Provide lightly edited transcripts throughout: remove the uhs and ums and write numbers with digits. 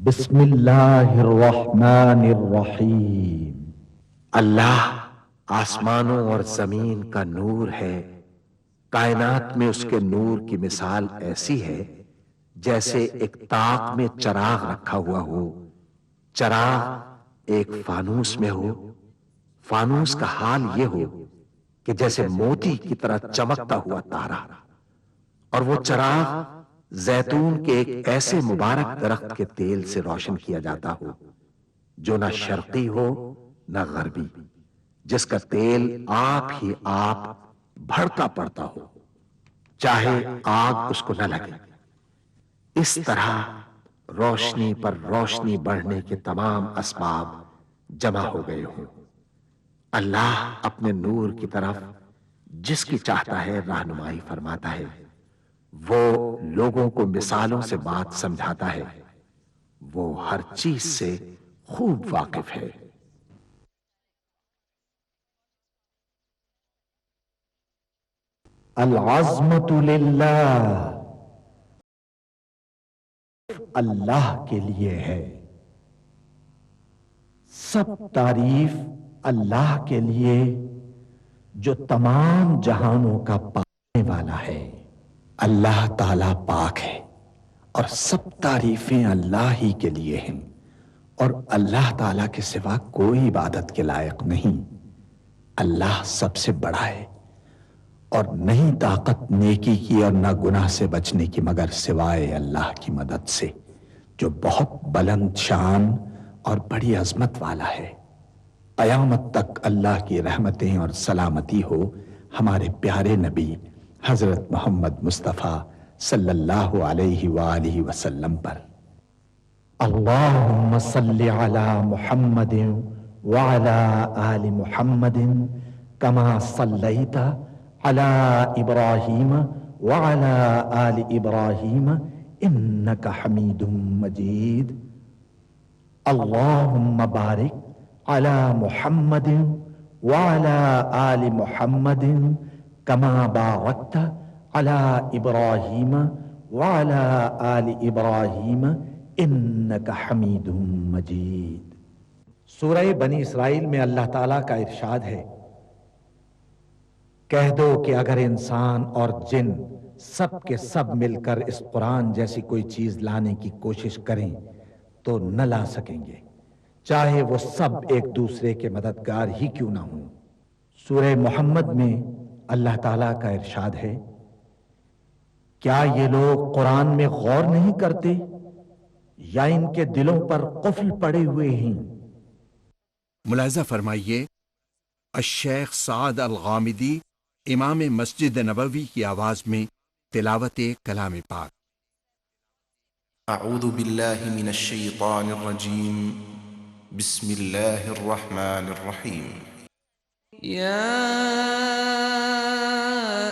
بسم اللہ الرحمن الرحیم۔ اللہ آسمانوں اور زمین کا نور ہے، کائنات میں اس کے نور کی مثال ایسی ہے جیسے ایک طاق میں چراغ رکھا ہوا ہو، چراغ ایک فانوس میں ہو، فانوس کا حال یہ ہو کہ جیسے موتی کی طرح چمکتا ہوا تارا، اور وہ چراغ زیتون کے ایک ایسے مبارک درخت کے تیل سے روشن کیا جاتا ہو جو نہ شرقی ہو نہ غربی، جس کا تیل آپ ہی آپ بھڑکا پڑتا ہو، چاہے آگ اس کو نہ لگے۔ اس طرح روشنی پر روشنی بڑھنے کے تمام اسباب جمع ہو گئے ہوں۔ اللہ اپنے نور کی طرف جس کی چاہتا ہے رہنمائی فرماتا ہے، وہ لوگوں کو مثالوں سے بات سمجھاتا ہے، وہ ہر چیز سے خوب واقف ہے۔ العظمت للہ، اللہ کے لیے ہے۔ سب تعریف اللہ کے لیے جو تمام جہانوں کا پانے والا ہے۔ اللہ تعالی پاک ہے اور سب تعریفیں اللہ ہی کے لیے ہیں، اور اللہ تعالی کے سوا کوئی عبادت کے لائق نہیں۔ اللہ سب سے بڑا ہے، اور نہیں طاقت نیکی کی اور نہ گناہ سے بچنے کی مگر سوائے اللہ کی مدد سے، جو بہت بلند شان اور بڑی عظمت والا ہے۔ قیامت تک اللہ کی رحمتیں اور سلامتی ہو ہمارے پیارے نبی حضرت محمد مصطفیٰ صلی اللہ علیہ وآلہ وسلم پر۔ اللہم صلی علی محمد وعلی آل محمد کما صلیت علی ابراہیم وعلی آل ابراہیم انک حمید مجید۔ اللہم بارک علی محمد وعلی آل محمد کما بارکت علی ابراہیم وعلی آل ابراہیم انک حمید مجید۔ سورہ بنی اسرائیل میں اللہ تعالیٰ کا ارشاد ہے، کہہ دو کہ اگر انسان اور جن سب کے سب مل کر اس قرآن جیسی کوئی چیز لانے کی کوشش کریں تو نہ لا سکیں گے، چاہے وہ سب ایک دوسرے کے مددگار ہی کیوں نہ ہوں۔ سورہ محمد میں اللہ تعالیٰ کا ارشاد ہے، کیا یہ لوگ قرآن میں غور نہیں کرتے یا ان کے دلوں پر قفل پڑے ہوئے ہیں؟ ملاحظہ فرمائیے، الشیخ سعد الغامدی امام مسجد نبوی کی آواز میں تلاوت کلام پاک۔ اعوذ باللہ من الشیطان الرجیم، بسم اللہ الرحمن الرحیم۔ يا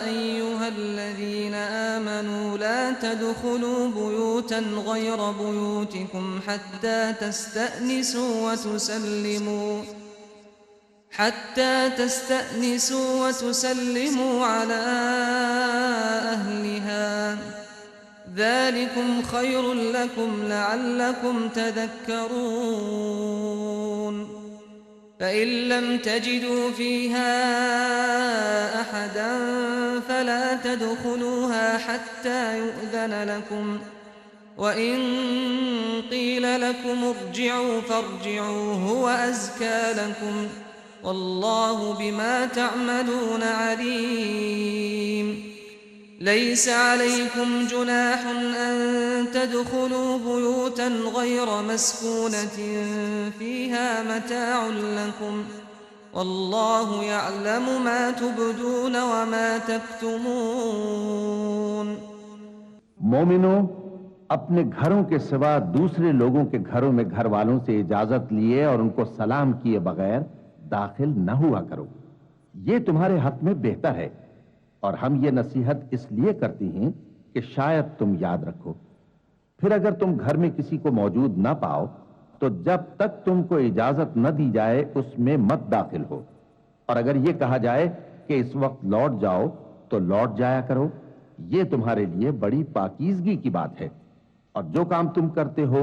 أيها الذين آمنوا لا تدخلوا بيوتا غير بيوتكم حتى تستأنسوا وتسلموا على أهلها، ذلكم خير لكم لعلكم تذكرون۔ فإن لم تجدوا فيها أحدا فلا تدخلوها حتى يؤذن لكم، وإن قيل لكم ارجعوا فارجعوا هو أزكى لكم، والله بما تعملون عليم۔ ليس عليكم جناح أن تدخلوا بيوتا غير مسكونة فيها متاع لكم، والله يعلم ما تبدون وما تكتمون۔ مومنوں، اپنے گھروں کے سوا دوسرے لوگوں کے گھروں میں گھر والوں سے اجازت لیے اور ان کو سلام کیے بغیر داخل نہ ہوا کرو، یہ تمہارے حق میں بہتر ہے، اور ہم یہ نصیحت اس لیے کرتی ہیں کہ شاید تم یاد رکھو۔ پھر اگر تم گھر میں کسی کو موجود نہ پاؤ تو جب تک تم کو اجازت نہ دی جائے اس میں مت داخل ہو، اور اگر یہ کہا جائے کہ اس وقت لوٹ جاؤ تو لوٹ جایا کرو، یہ تمہارے لیے بڑی پاکیزگی کی بات ہے، اور جو کام تم کرتے ہو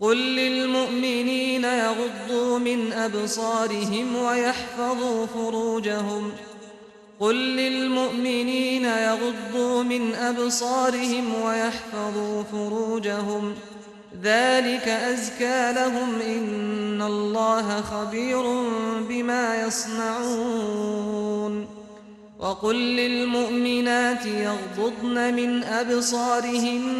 قل للمؤمنين يغضوا من أبصارهم ويحفظوا فروجهم قل للمؤمنين يغضوا من أبصارهم ويحفظوا فروجهم ذلك أزكى لهم إن الله خبير بما يصنعون وقل للمؤمنات يغضضن من أبصارهن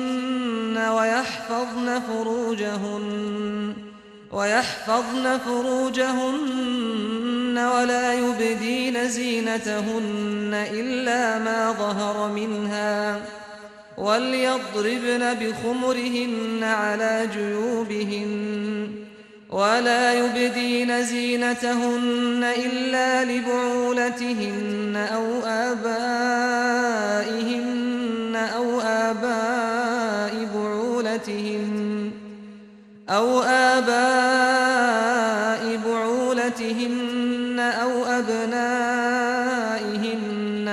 ويحفظن فروجهن ولا يبدين زينتهن إلا ما ظهر منها وليضربن بخمرهن على جيوبهن ولا يبدين زينتهن إلا لبعولتهن أو آبائهن أو آباء بعولتهن أو أبنائهن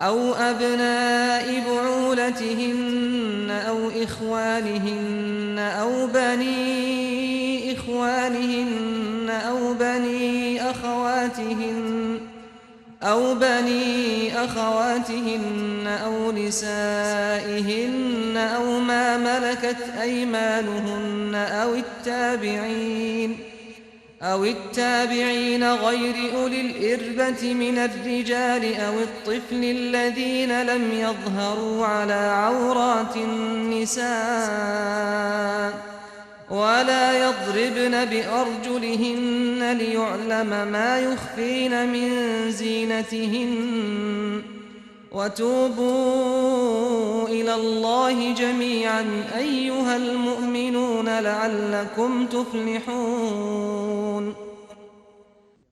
أو أبناء بعولتهن أو إخوانهن أو بني إخوانهن أو بني أخواتهن أو نسائهن أو ما ملكت أيمانهن أو التابعين غير أولي الإربة من الرجال أو الطفل الذين لم يظهروا على عورات النساء ولا يضربن بأرجلهن ليعلم ما يخفين من زينتهن وتوبوا إلى الله جميعا أيها المؤمنون لعلكم تفلحون।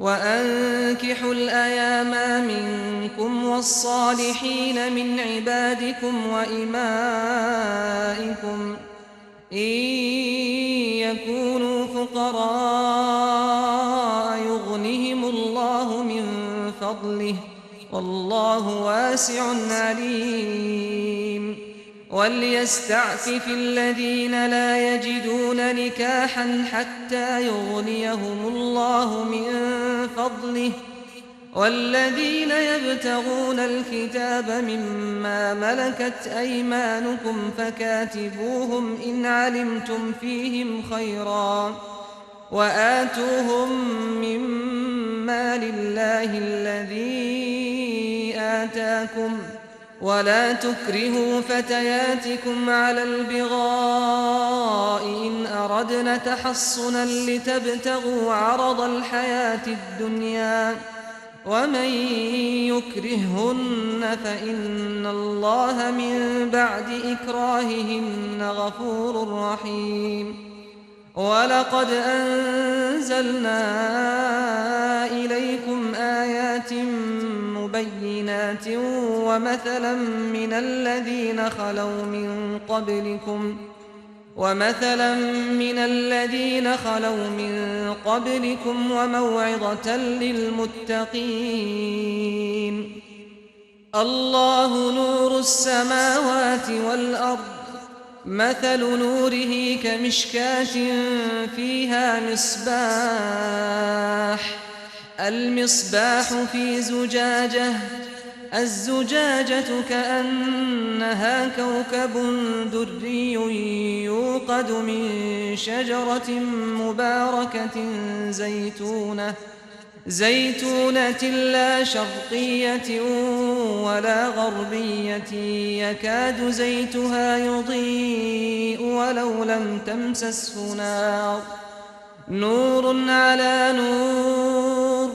وأنكحوا الأيام منكم والصالحين من عبادكم وإمائكم إن يكونوا فقراء يغنهم الله من فضله والله واسع عليم وليستعفف الذين لا يجدون نكاحا حتى يغنيهم الله من فضله والذين يبتغون الكتاب مما ملكت أيمانكم فكاتبوهم إن علمتم فيهم خيرا وآتوهم مما لله الذي آتاكم ولا تكرهوا فتياتكم على البغاء إن أردنا تحصنا لتبتغوا عرض الحياة الدنيا ومن يكرههن فإن الله من بعد إكراههن غفور رحيم ولقد أنزلنا إليكم آيات بينات ومثلا من الذين خلوا من قبلكم وموعظة للمتقين الله نور السماوات والأرض مثل نوره كمشكاة فيها المصباح في زجاجة الزجاجة كأنها كوكب دري يوقد من شجرة مباركة زيتونة لا شرقية ولا غربية يكاد زيتها يضيء ولو لم تمسسه نار نور على نور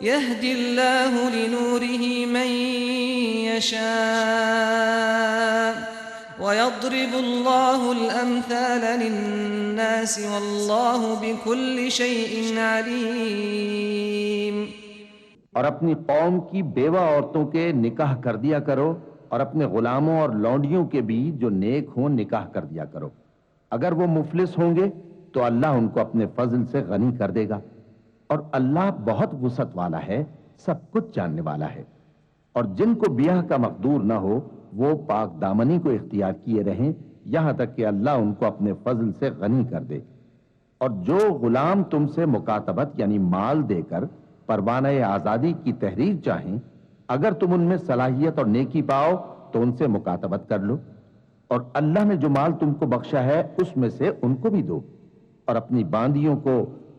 يهدي الله لنوره من يشاء ويضرب الله الأمثال للناس والله بكل شيء عليم۔ اور اپنی قوم کی بیوہ عورتوں کے نکاح کر دیا کرو اور اپنے غلاموں اور لونڈیوں کے بھی جو نیک ہوں نکاح کر دیا کرو۔ اگر وہ مفلس ہوں گے تو اللہ ان کو اپنے فضل سے غنی کر دے گا، اور اللہ بہت وسعت والا ہے، سب کچھ جاننے والا ہے۔ اور جن کو بیاہ کا مقدور نہ ہو وہ پاک دامنی کو اختیار کیے رہیں یہاں تک کہ اللہ ان کو اپنے فضل سے غنی کر دے۔ اور جو غلام تم سے مکاتبت یعنی مال دے کر پروانہ آزادی کی تحریر چاہیں، اگر تم ان میں صلاحیت اور نیکی پاؤ تو ان سے مکاتبت کر لو، اور اللہ نے جو مال تم کو بخشا ہے اس میں سے ان کو بھی دو۔ اور اپنی باندیوں کو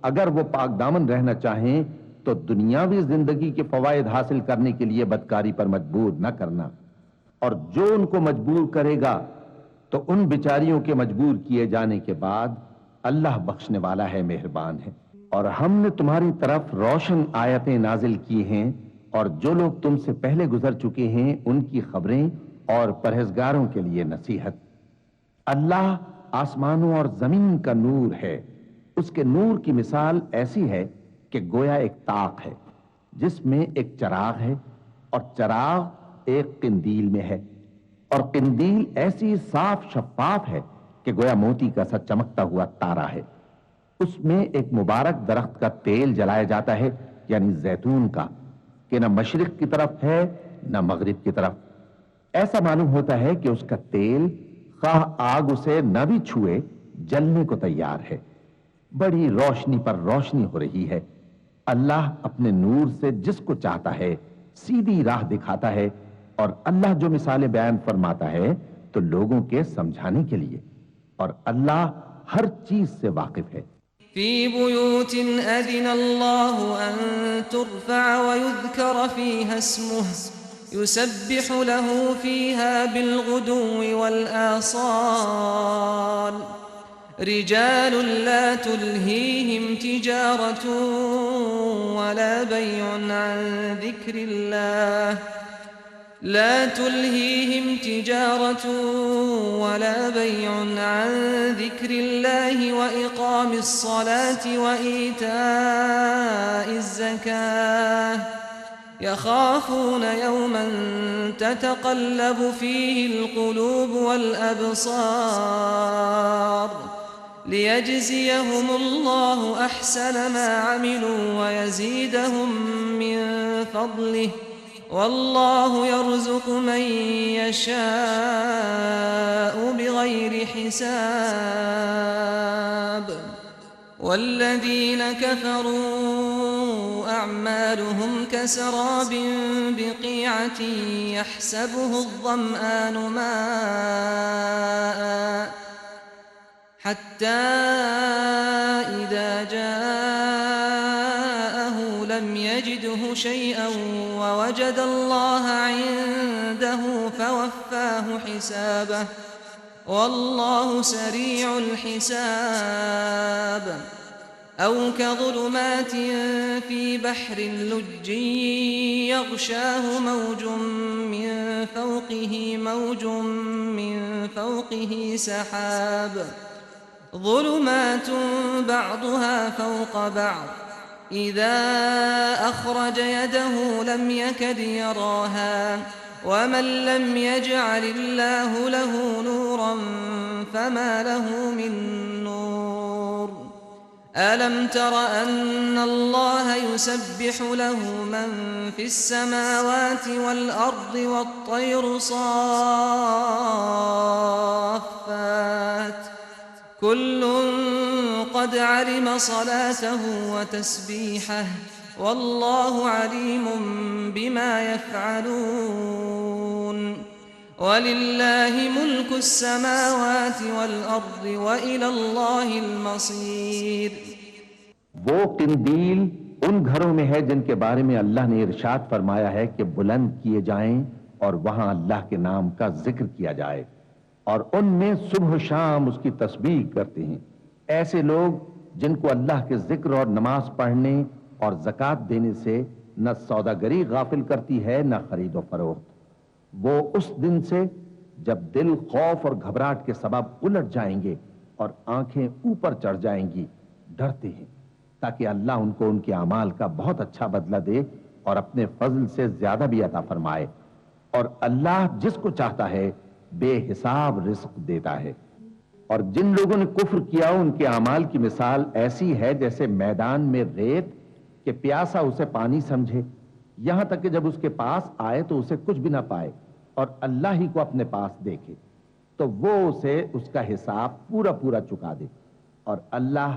اگر وہ پاک دامن رہنا چاہیں تو دنیاوی زندگی کے فوائد حاصل کرنے کے لیے بدکاری پر مجبور نہ کرنا، اور جو ان کو مجبور کرے گا تو ان بیچاریوں کے مجبور کیے جانے کے بعد اللہ بخشنے والا ہے، مہربان ہے۔ اور ہم نے تمہاری طرف روشن آیتیں نازل کی ہیں، اور جو لوگ تم سے پہلے گزر چکے ہیں ان کی خبریں اور پرہیزگاروں کے لیے نصیحت۔ اللہ آسمانوں اور زمین کا نور ہے، اس کے نور کی مثال ایسی ہے کہ گویا ایک طاق ہے جس میں ایک چراغ ہے، اور چراغ ایک قندیل میں ہے، اور قندیل ایسی صاف شفاف ہے کہ گویا موتی کا سا چمکتا ہوا تارا ہے۔ اس میں ایک مبارک درخت کا تیل جلایا جاتا ہے، یعنی زیتون کا، کہ نہ مشرق کی طرف ہے نہ مغرب کی طرف۔ ایسا معلوم ہوتا ہے کہ اس کا تیل خواہ آگ اسے نہ بھی چھوئے جلنے کو تیار ہے۔ بڑی روشنی پر روشنی ہو رہی ہے۔ اللہ اپنے نور سے جس کو چاہتا ہے سیدھی راہ دکھاتا ہے، اور اللہ جو مثالیں بیان فرماتا ہے تو لوگوں کے سمجھانے کے لیے، اور اللہ ہر چیز سے واقف ہے۔ في بيوت أذن الله أن ترفع ويذكر فيها اسمه يسبح له فيها بالغدو والآصال رجال لا تلهيهم تجارة ولا بيع عن ذكر الله وإقام الصلاة وإيتاء الزكاة يخافون يوما تتقلب فيه القلوب والأبصار ليجزيهم الله أحسن ما عملوا ويزيدهم من فضله والله يرزق من يشاء بغير حساب والذين كفروا أعمالهم كسراب بقيعة يحسبه الظمآن ماء حتى إذا جاءه لم يجده شيئا ووجد الله عنده فوفاه حسابه والله سريع الحساب أو كظلمات في بحر لجي يغشاه موج من فوقه سحاب ظلمات بعضها فوق بعض إذا أخرج يده لم يكد يراها ومن لم يجعل الله له نورا فما له من نور ألم تر أن الله يسبح له من في السماوات والأرض والطير صافات كل قد علم صلاته وتسبيحه والله عليم بما يفعلون ولله ملك السماوات والأرض وإلى الله المصير. وہ قندیل ان گھروں میں ہے جن کے بارے میں اللہ نے ارشاد فرمایا ہے کہ بلند کیے جائیں اور وہاں اللہ کے نام کا ذکر کیا جائے اور ان میں صبح و شام اس کی تسبیح کرتے ہیں. ایسے لوگ جن کو اللہ کے ذکر اور نماز پڑھنے اور زکوٰۃ دینے سے نہ سوداگری غافل کرتی ہے نہ خرید و فروخت. وہ اس دن سے جب دل خوف اور گھبراہٹ کے سبب الٹ جائیں گے اور آنکھیں اوپر چڑھ جائیں گی ڈرتے ہیں تاکہ اللہ ان کو ان کے اعمال کا بہت اچھا بدلہ دے اور اپنے فضل سے زیادہ بھی عطا فرمائے. اور اللہ جس کو چاہتا ہے بے حساب رزق دیتا ہے. اور جن لوگوں نے کفر کیا ان کے اعمال کی مثال ایسی ہے جیسے میدان میں ریت کہ پیاسا اسے پانی سمجھے یہاں تک کہ جب اس کے پاس آئے تو اسے کچھ بھی نہ پائے اور اللہ ہی کو اپنے پاس دیکھے تو وہ اسے اس کا حساب پورا پورا چکا دے اور اللہ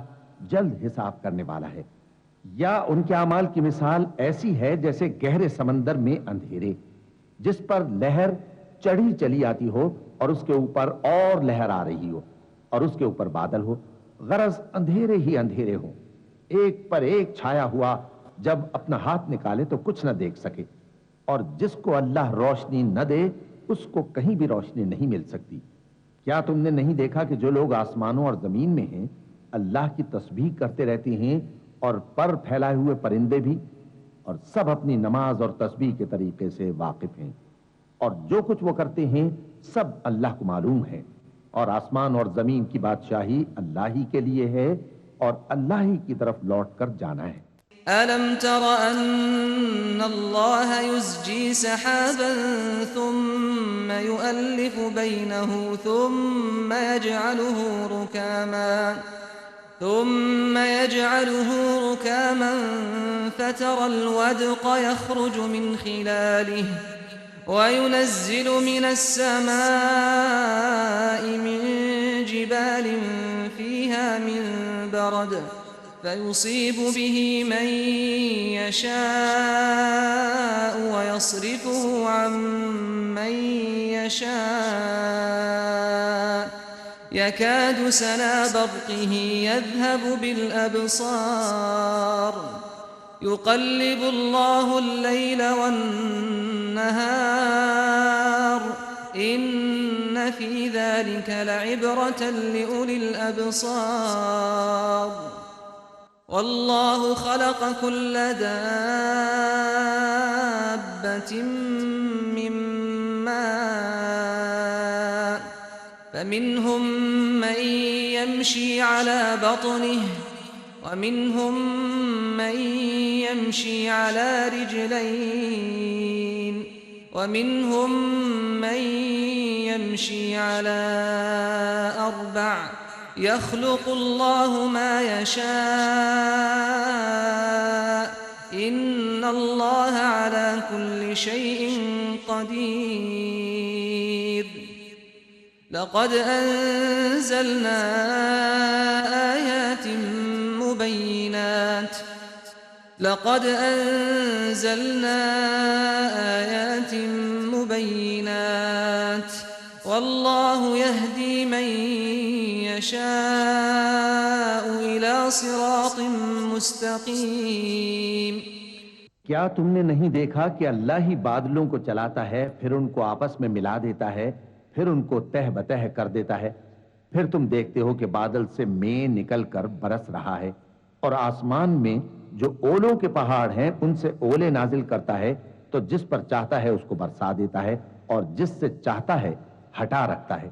جلد حساب کرنے والا ہے. یا ان کے اعمال کی مثال ایسی ہے جیسے گہرے سمندر میں اندھیرے جس پر لہر چڑھی چلی آتی ہو اور اس کے اوپر اور لہر آ رہی ہو اور اس کے اوپر بادل ہو. غرض اندھیرے ہی اندھیرے ہو ایک پر ایک چھایا ہوا جب اپنا ہاتھ نکالے تو کچھ نہ دیکھ سکے. اور جس کو اللہ روشنی نہ دے اس کو کہیں بھی روشنی نہیں مل سکتی. کیا تم نے نہیں دیکھا کہ جو لوگ آسمانوں اور زمین میں ہیں اللہ کی تسبیح کرتے رہتے ہیں اور پر پھیلائے ہوئے پرندے بھی اور سب اپنی نماز اور تسبیح کے طریقے سے واقف ہیں اور جو کچھ وہ کرتے ہیں سب اللہ کو معلوم ہے. اور آسمان اور زمین کی بادشاہی اللہ ہی کے لیے ہے اور اللہ ہی کی طرف لوٹ کر جانا ہے. ألم تر أن الله يزجي سحابا ثم يؤلف بينه ثم يجعله ركاما فترى الودق يخرج من خلاله وينزل من السماء من جبال فيها من برد فيصيب به من يشاء ويصرفه عن من يشاء يكاد سنا برقه يذهب بالأبصار يقلب الله الليل والنهار إن في ذلك لعبرة لأولي الأبصار والله خلق كل دابة من ماء فمنهم من يمشي على بطنه ومنهم من يمشي على رجلين ومنهم من يمشي على أربع يخلق الله ما يشاء إن الله على كل شيء قدير. لقد أنزلنا آيات مبينات والله يهدي من يشاء إلى صراط مستقيم. کیا تم نے نہیں دیکھا کہ اللہ ہی بادلوں کو چلاتا ہے پھر ان کو آپس میں ملا دیتا ہے پھر ان کو تہ بتہ کر دیتا ہے پھر تم دیکھتے ہو کہ بادل سے مے نکل کر برس رہا ہے اور آسمان میں جو اولوں کے پہاڑ ہیں ان سے اولے نازل کرتا ہے تو جس پر چاہتا ہے اس کو برسا دیتا ہے اور جس سے چاہتا ہے ہٹا رکھتا ہے.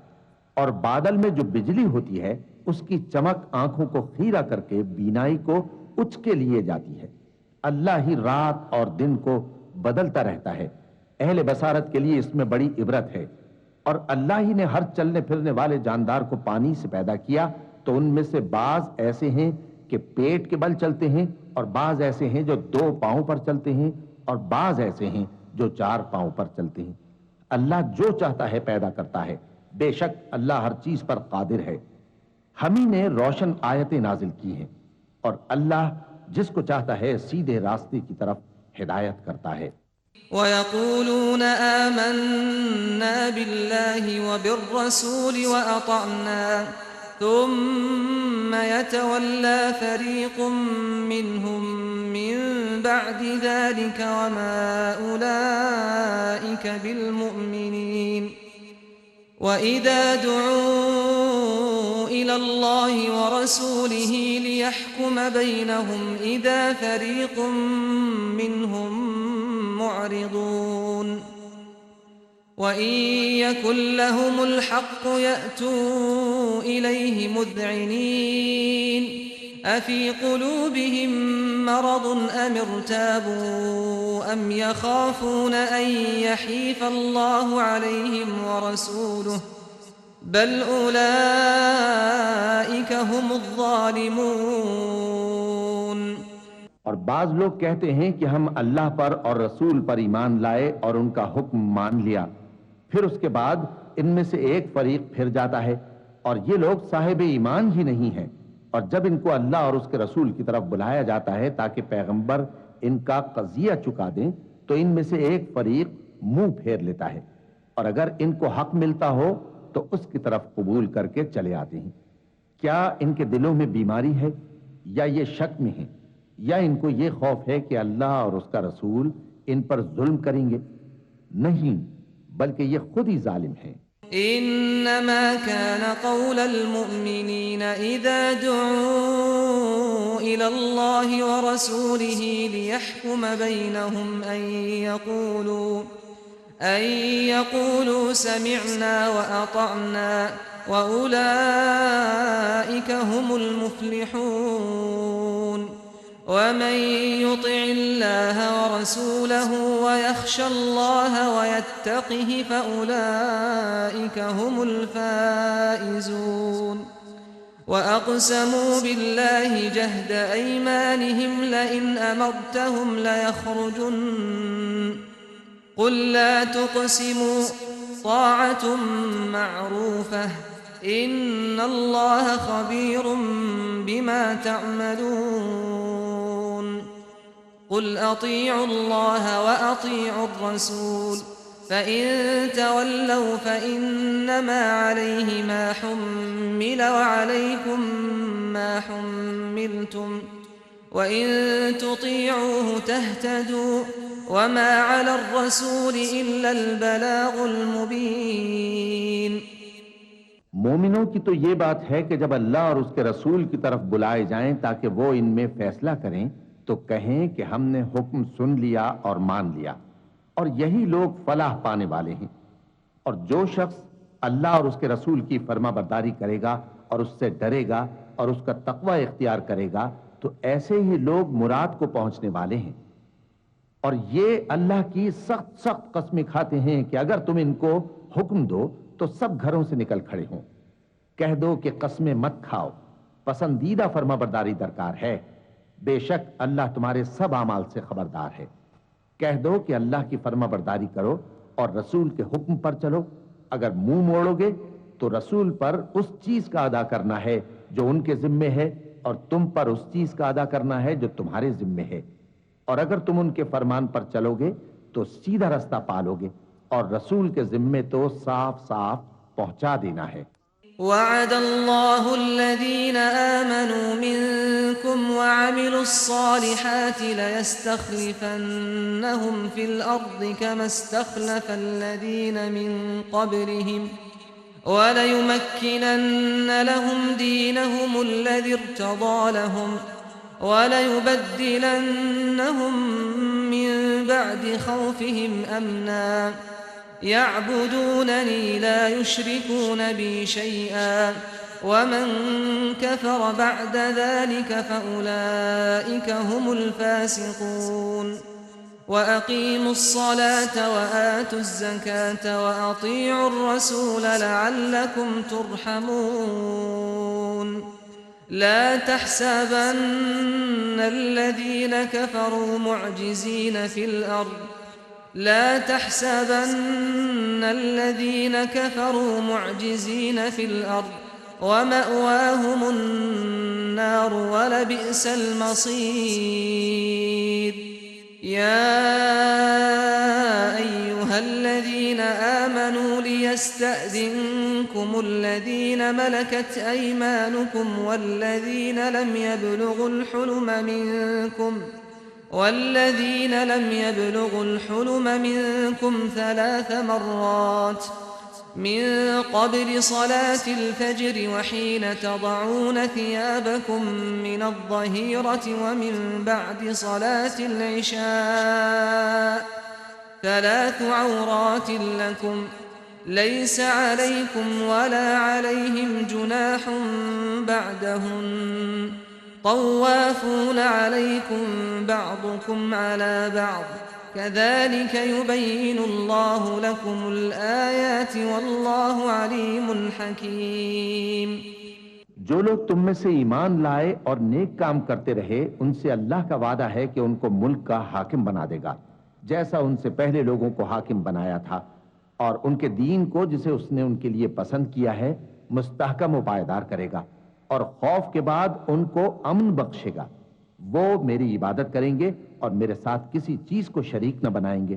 اور بادل میں جو بجلی ہوتی ہے اس کی چمک آنکھوں کو خیرہ کر کے بینائی کو اچ کے لیے جاتی ہے. اللہ ہی رات اور دن کو بدلتا رہتا ہے. اہل بصارت کے لیے اس میں بڑی عبرت ہے. اور اللہ ہی نے ہر چلنے پھرنے والے جاندار کو پانی سے پیدا کیا تو ان میں سے بعض ایسے ہیں کہ پیٹ کے بل چلتے ہیں اور بعض ایسے ہیں جو 2 پاؤں پر چلتے ہیں اور بعض ایسے ہیں جو 4 پاؤں پر چلتے ہیں. اللہ جو چاہتا ہے پیدا کرتا ہے. بے شک اللہ ہر چیز پر قادر ہے. ہم ہی نے روشن آیتیں نازل کی ہیں اور اللہ جس کو چاہتا ہے سیدھے راستے کی طرف ہدایت کرتا ہے. وَيَقُولُونَ آمَنَّا بِاللَّهِ وَبِالرَّسُولِ وَأَطَعْنَا ثُمَّ يَتَوَلَّى فَرِيقٌ مِّنْهُم مِّن بَعْدِ ذَلِكَ وَمَا أُولَئِكَ بِالْمُؤْمِنِينَ. وَإِذَا دُعُوا إِلَى اللَّهِ وَرَسُولِهِ لِيَحْكُمَ بَيْنَهُمْ إِذَا فَرِيقٌ مِّنْهُمْ معرضون. وَإِن يَكُن لَّهُمُ الْحَقُّ يَأْتُوا إِلَيْهِ مُذْعِنِينَ. أَفِي قُلُوبِهِم مَّرَضٌ أَمِ ارْتَابُوا أَمْ يَخَافُونَ أَن يَحِيفَ اللَّهُ عَلَيْهِمْ وَرَسُولُهُ بَلْ أُولَئِكَ هُمُ الظَّالِمُونَ. اور بعض لوگ کہتے ہیں کہ ہم اللہ پر اور رسول پر ایمان لائے اور ان کا حکم مان لیا. پھر اس کے بعد ان میں سے ایک فریق پھر جاتا ہے اور یہ لوگ صاحب ایمان ہی نہیں ہیں. اور جب ان کو اللہ اور اس کے رسول کی طرف بلایا جاتا ہے تاکہ پیغمبر ان کا قضیہ چکا دیں تو ان میں سے ایک فریق منہ پھیر لیتا ہے اور اگر ان کو حق ملتا ہو تو اس کی طرف قبول کر کے چلے آتے ہیں. کیا ان کے دلوں میں بیماری ہے یا یہ شک میں ہیں یا ان کو یہ خوف ہے کہ اللہ اور اس کا رسول ان پر ظلم کریں گے؟ نہیں، بلکہ یہ خود ہی ظالم ہیں. إنما كان قول المؤمنين إذا دعوا إلى الله ورسوله ليحكم بينهم أن يقولوا سمعنا وأطعنا وأولئك هم المفلحون. ومن يطع الله ورسوله ويخشى الله ويتقه فأولئك هم الفائزون. وأقسموا بالله جهد أيمانهم لئن أمرتهم ليخرجن قل لا تقسموا طاعة معروفة إن الله خبير بما تعملون. قل أطيعوا الله وأطيعوا الرسول فإن تولوا فإنما عليه ما حمل وعليكم ما حملتم وإن تطيعوه تهتدوا وما على الرسول إلا البلاغ المبين. مومنوں کی تو یہ بات ہے کہ جب اللہ اور اس کے رسول کی طرف بلائے جائیں تاکہ وہ ان میں فیصلہ کریں تو کہیں کہ ہم نے حکم سن لیا اور مان لیا اور یہی لوگ فلاح پانے والے ہیں. اور جو شخص اللہ اور اس کے رسول کی فرما برداری کرے گا اور اس سے ڈرے گا اور اس کا تقوی اختیار کرے گا تو ایسے ہی لوگ مراد کو پہنچنے والے ہیں. اور یہ اللہ کی سخت سخت قسمیں کھاتے ہیں کہ اگر تم ان کو حکم دو تو سب گھروں سے نکل کھڑے ہوں. کہہ دو کہ قسمیں مت کھاؤ، پسندیدہ فرما برداری درکار ہے. بے شک اللہ تمہارے سب اعمال سے خبردار ہے. کہہ دو کہ اللہ کی فرما برداری کرو اور رسول کے حکم پر چلو. اگر منہ موڑو گے تو رسول پر اس چیز کا ادا کرنا ہے جو ان کے ذمے ہے اور تم پر اس چیز کا ادا کرنا ہے جو تمہارے ذمے ہے. اور اگر تم ان کے فرمان پر چلو گے تو سیدھا رستہ پالو گے اور رسول کے ذمے تو صاف صاف پہنچا دینا ہے. وعد الله الذين آمنوا منكم وعملوا الصالحات ليستخلفنهم في الأرض كما استخلف الذين من قبلهم وليمكنن لهم دينهم الذي ارتضى لهم وليبدلنهم من بعد خوفهم أمنا يعبدونني لا يشركون بي شيئا ومن كفر بعد ذلك فأولئك هم الفاسقون وأقيموا الصلاة وآتوا الزكاة وأطيعوا الرسول لعلكم ترحمون لا تحسبن الذين كفروا معجزين في الأرض لا تحسبن الذين كفروا معجزين في الأرض ومأواهم النار ولبئس المصير يا أيها الذين آمنوا ليستأذنكم الذين ملكت أيمانكم والذين لم يبلغوا الحلم منكم 3 مرات من قبل صلاة الفجر وحين تضعون ثيابكم من الظهيرة ومن بعد صلاة العشاء 3 عورات لكم ليس عليكم ولا عليهم جناح بعدهن طوافون عليكم بعضكم على بعض كذلك يبين الله لكم الآيات والله عليم حكيم جو لوگ تم میں سے ایمان لائے اور نیک کام کرتے رہے ان سے اللہ کا وعدہ ہے کہ ان کو ملک کا حاکم بنا دے گا جیسا ان سے پہلے لوگوں کو حاکم بنایا تھا اور ان کے دین کو جسے اس نے ان کے لیے پسند کیا ہے مستحکم و پائیدار کرے گا اور خوف کے بعد ان کو امن بخشے گا وہ میری عبادت کریں گے اور میرے ساتھ کسی چیز کو شریک نہ بنائیں گے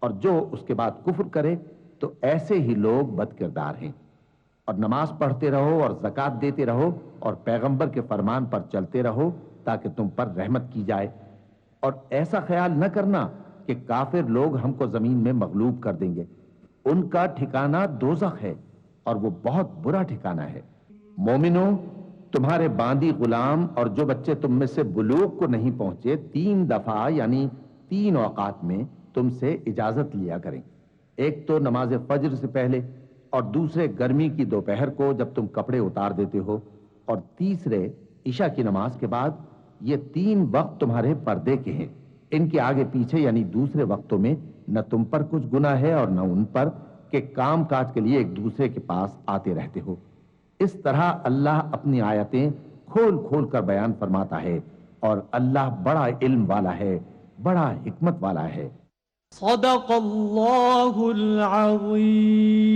اور جو اس کے بعد کفر کرے تو ایسے ہی لوگ بد کردار ہیں اور نماز پڑھتے رہو اور زکوٰۃ دیتے رہو اور پیغمبر کے فرمان پر چلتے رہو تاکہ تم پر رحمت کی جائے اور ایسا خیال نہ کرنا کہ کافر لوگ ہم کو زمین میں مغلوب کر دیں گے ان کا ٹھکانہ دوزخ ہے اور وہ بہت برا ٹھکانہ ہے مومنوں تمہارے باندی غلام اور جو بچے تم میں سے بلوغ کو نہیں پہنچے 3 دفعہ یعنی 3 اوقات میں تم سے اجازت لیا کریں ایک تو نماز فجر سے پہلے اور دوسرے گرمی کی دوپہر کو جب تم کپڑے اتار دیتے ہو اور تیسرے عشاء کی نماز کے بعد یہ 3 وقت تمہارے پردے کے ہیں ان کے آگے پیچھے یعنی دوسرے وقتوں میں نہ تم پر کچھ گناہ ہے اور نہ ان پر کہ کام کاج کے لیے ایک دوسرے کے پاس آتے رہتے ہو اس طرح اللہ اپنی آیتیں کھول کھول کر بیان فرماتا ہے اور اللہ بڑا علم والا ہے بڑا حکمت والا ہے صدق اللہ العظیم